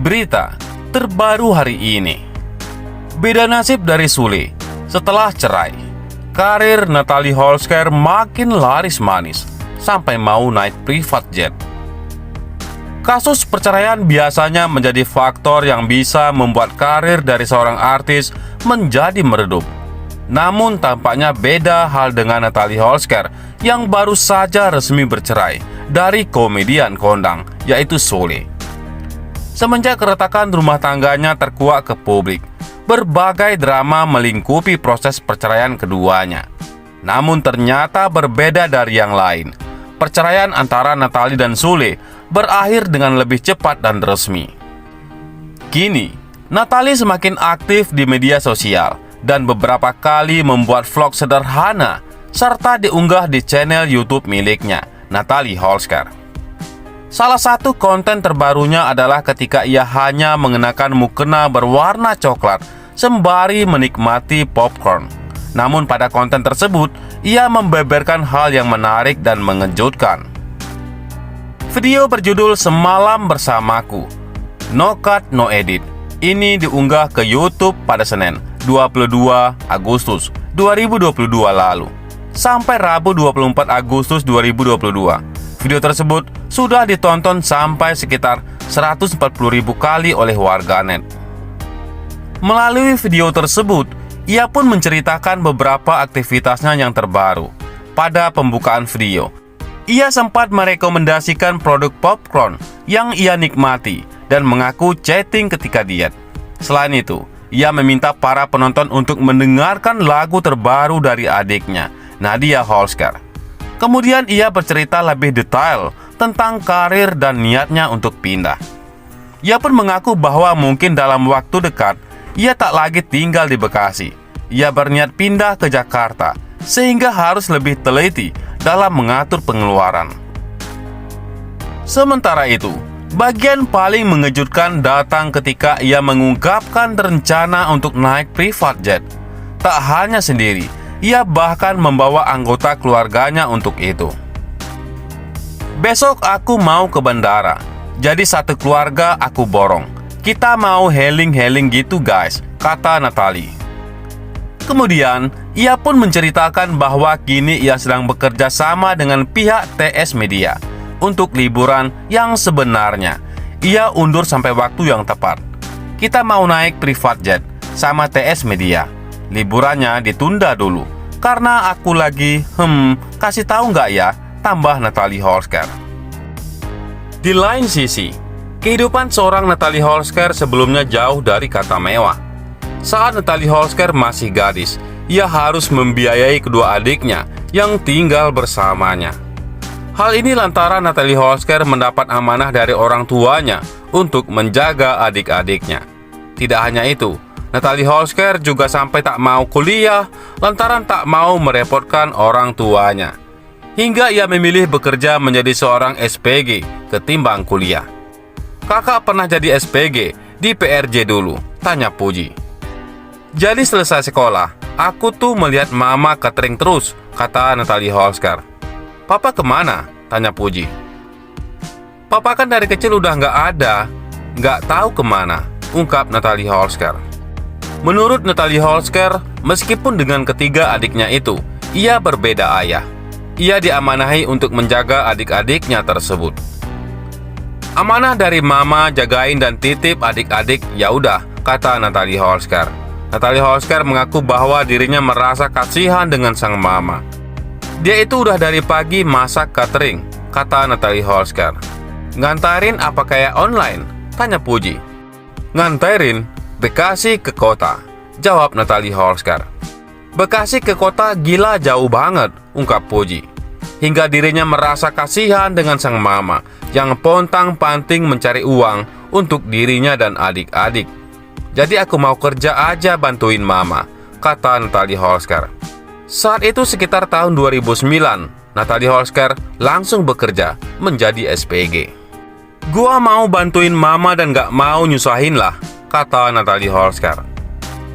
Berita terbaru hari ini. Beda nasib dari Sule. Setelah cerai, karir Natalie Holscher makin laris manis sampai mau naik private jet. Kasus perceraian biasanya menjadi faktor yang bisa membuat karir dari seorang artis menjadi meredup. Namun tampaknya beda hal dengan Natalie Holscher yang baru saja resmi bercerai dari komedian kondang yaitu Sule. Semenjak keretakan rumah tangganya terkuak ke publik, berbagai drama melingkupi proses perceraian keduanya. Namun ternyata berbeda dari yang lain. Perceraian antara Natalie dan Sule berakhir dengan lebih cepat dan resmi. Kini, Natalie semakin aktif di media sosial dan beberapa kali membuat vlog sederhana serta diunggah di channel YouTube miliknya, Natalie Holscher. Salah satu konten terbarunya adalah ketika ia hanya mengenakan mukena berwarna coklat sembari menikmati popcorn. Namun pada konten tersebut, ia membeberkan hal yang menarik dan mengejutkan. Video berjudul Semalam Bersamaku, No Cut No Edit, ini diunggah ke YouTube pada Senin 22 Agustus 2022 lalu sampai Rabu 24 Agustus 2022. Video tersebut sudah ditonton sampai sekitar 140.000 kali oleh warganet. Melalui video tersebut, ia pun menceritakan beberapa aktivitasnya yang terbaru. Pada pembukaan video, ia sempat merekomendasikan produk popcorn yang ia nikmati dan mengaku chatting ketika diet. Selain itu, ia meminta para penonton untuk mendengarkan lagu terbaru dari adiknya, Nadia Holscher. Kemudian ia bercerita lebih detail tentang karir dan niatnya untuk pindah. Ia pun mengaku bahwa mungkin dalam waktu dekat ia tak lagi tinggal di Bekasi. Ia berniat pindah ke Jakarta sehingga harus lebih teliti dalam mengatur pengeluaran. Sementara itu, bagian paling mengejutkan datang ketika ia mengungkapkan rencana untuk naik private jet. Tak hanya sendiri, ia bahkan membawa anggota keluarganya untuk itu. Besok aku mau ke bandara, jadi satu keluarga aku borong. Kita mau healing-healing gitu guys, kata Natalie. Kemudian, ia pun menceritakan bahwa kini ia sedang bekerja sama dengan pihak TS Media untuk liburan yang sebenarnya ia undur sampai waktu yang tepat. Kita mau naik private jet sama TS Media. Liburannya ditunda dulu karena aku lagi kasih tahu nggak ya, tambah Natalie Holscher. Di lain sisi, kehidupan seorang Natalie Holscher sebelumnya jauh dari kata mewah. Saat Natalie Holscher masih gadis, ia harus membiayai kedua adiknya yang tinggal bersamanya. Hal ini lantaran Natalie Holscher mendapat amanah dari orang tuanya untuk menjaga adik-adiknya. Tidak hanya itu, Natalie Holscher juga sampai tak mau kuliah lantaran tak mau merepotkan orang tuanya. Hingga ia memilih bekerja menjadi seorang SPG ketimbang kuliah. Kakak pernah jadi SPG di PRJ dulu, tanya Puji. Jadi selesai sekolah, aku tuh melihat mama catering terus, kata Natalie Holscher. Papa kemana? Tanya Puji. Papa kan dari kecil udah nggak ada, nggak tahu kemana, ungkap Natalie Holscher. Menurut Natalie Holscher, meskipun dengan ketiga adiknya itu, ia berbeda ayah. Ia diamanahi untuk menjaga adik-adiknya tersebut. Amanah dari mama jagain dan titip adik-adik, ya udah, kata Natalie Holscher. Natalie Holscher mengaku bahwa dirinya merasa kasihan dengan sang mama. Dia itu udah dari pagi masak catering, kata Natalie Holscher. Ngantarin apa kayak online? Tanya Puji. Ngantarin Bekasi ke kota, jawab Natalie Holscher. Bekasi ke kota gila jauh banget, ungkap Puji. Hingga dirinya merasa kasihan dengan sang mama yang pontang-panting mencari uang untuk dirinya dan adik-adik. Jadi aku mau kerja aja bantuin mama, kata Natalie Holscher. Saat itu sekitar tahun 2009, Natalie Holscher langsung bekerja menjadi SPG. Gua mau bantuin mama dan gak mau nyusahin lah, kata Natalie Holscher.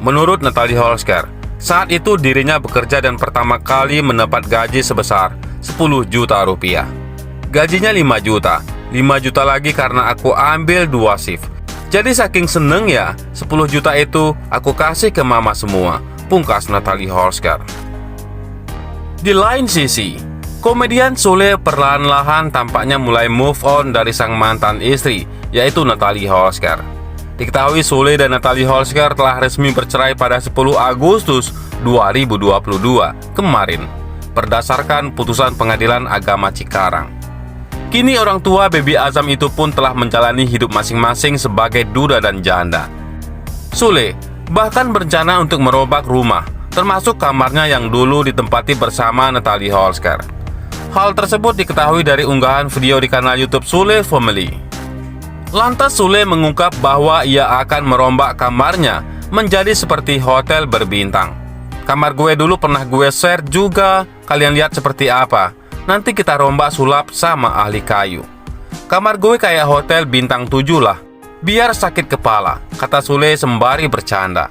Menurut Natalie Holscher, saat itu dirinya bekerja dan pertama kali mendapat gaji sebesar 10 juta rupiah. Gajinya 5 juta, 5 juta lagi karena aku ambil 2 shift. Jadi saking seneng ya, 10 juta itu aku kasih ke mama semua, pungkas Natalie Holsker. Di lain sisi, komedian Sule perlahan-lahan tampaknya mulai move on dari sang mantan istri, yaitu Natalie Holsker. Diketahui Sule dan Natalie Holsker telah resmi bercerai pada 10 Agustus 2022 kemarin, berdasarkan putusan Pengadilan Agama Cikarang. Kini orang tua Baby Azam itu pun telah menjalani hidup masing-masing sebagai duda dan janda. Sule bahkan berencana untuk merombak rumah, termasuk kamarnya yang dulu ditempati bersama Natalie Holsker. Hal tersebut diketahui dari unggahan video di kanal YouTube Sule Family. Lantas Sule mengungkap bahwa ia akan merombak kamarnya menjadi seperti hotel berbintang. Kamar gue dulu pernah gue share juga, kalian lihat seperti apa. Nanti kita rombak sulap sama ahli kayu. Kamar gue kayak hotel bintang 7 lah, biar sakit kepala, kata Sule sembari bercanda.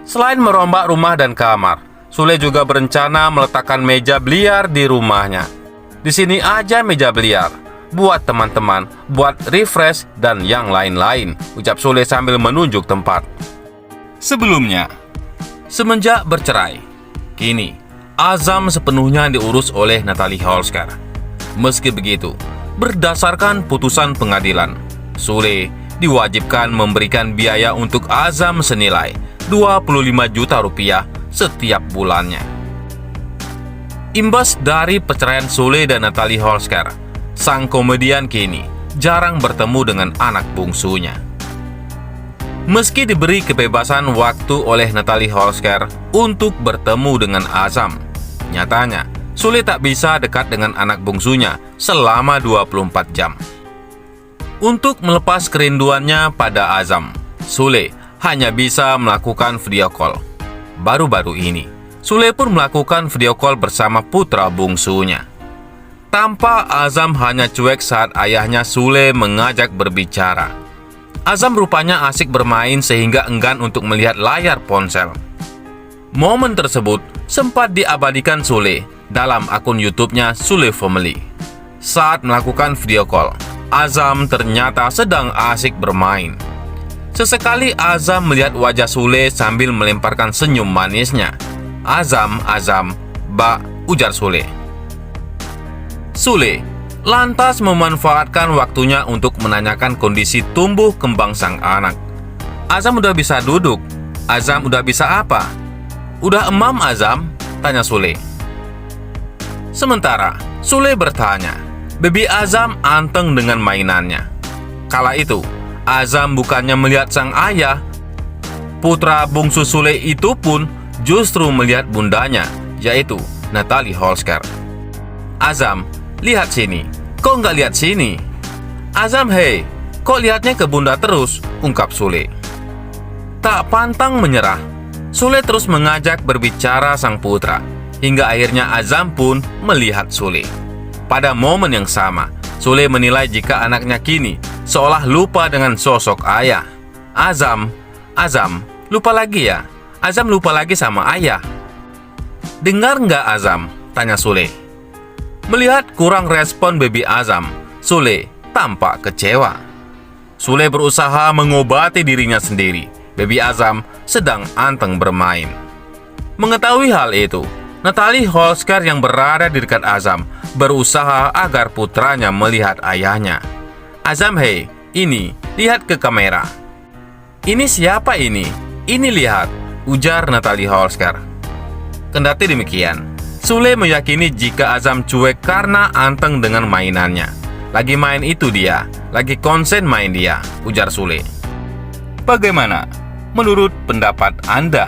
Selain merombak rumah dan kamar, Sule juga berencana meletakkan meja biliar di rumahnya. Di sini aja meja biliar, buat teman-teman, buat refresh dan yang lain-lain, ucap Sule sambil menunjuk tempat. Sebelumnya, semenjak bercerai, kini Azam sepenuhnya diurus oleh Natalie Holsker. Meski begitu, berdasarkan putusan pengadilan, Sule diwajibkan memberikan biaya untuk Azam senilai 25 juta rupiah setiap bulannya. Imbas dari perceraian Sule dan Natalie Holsker, sang komedian kini jarang bertemu dengan anak bungsunya. Meski diberi kebebasan waktu oleh Natalie Holsker untuk bertemu dengan Azam, nyatanya Sule tak bisa dekat dengan anak bungsunya selama 24 jam. Untuk melepas kerinduannya pada Azam, Sule hanya bisa melakukan video call. Baru-baru ini, Sule pun melakukan video call bersama putra bungsunya. Tampak Azam hanya cuek saat ayahnya Sule mengajak berbicara. Azam rupanya asik bermain sehingga enggan untuk melihat layar ponsel. Momen tersebut sempat diabadikan Sule dalam akun YouTube-nya Sule Family. Saat melakukan video call, Azam ternyata sedang asik bermain. Sesekali Azam melihat wajah Sule sambil melemparkan senyum manisnya. Azam, Bak, ujar Sule. Sule lantas memanfaatkan waktunya untuk menanyakan kondisi tumbuh kembang sang anak. Azam udah bisa duduk? Azam udah bisa apa? Udah emam Azam? Tanya Sule. Sementara Sule bertanya, Baby Azam anteng dengan mainannya. Kala itu, Azam bukannya melihat sang ayah. Putra bungsu Sule itu pun justru melihat bundanya, yaitu Natalie Holsker. Azam, lihat sini, kok nggak lihat sini? Azam, hei, kok lihatnya ke bunda terus? Ungkap Sule. Tak pantang menyerah, Sule terus mengajak berbicara sang putra, hingga akhirnya Azam pun melihat Sule. Pada momen yang sama, Sule menilai jika anaknya kini seolah lupa dengan sosok ayah. Azam, lupa lagi ya? Azam lupa lagi sama ayah. Dengar nggak Azam? Tanya Sule. Melihat kurang respon Baby Azam, Sule tampak kecewa. Sule berusaha mengobati dirinya sendiri. Baby Azam sedang anteng bermain. Mengetahui hal itu, Natalie Holsker yang berada di dekat Azam berusaha agar putranya melihat ayahnya. Azam, hei, ini, lihat ke kamera. Ini siapa ini? Ini lihat, ujar Natalie Holsker. Kendati demikian, Sule meyakini jika Azam cuek karena anteng dengan mainannya. Lagi main itu dia, lagi konsen main dia, ujar Sule. Bagaimana menurut pendapat Anda?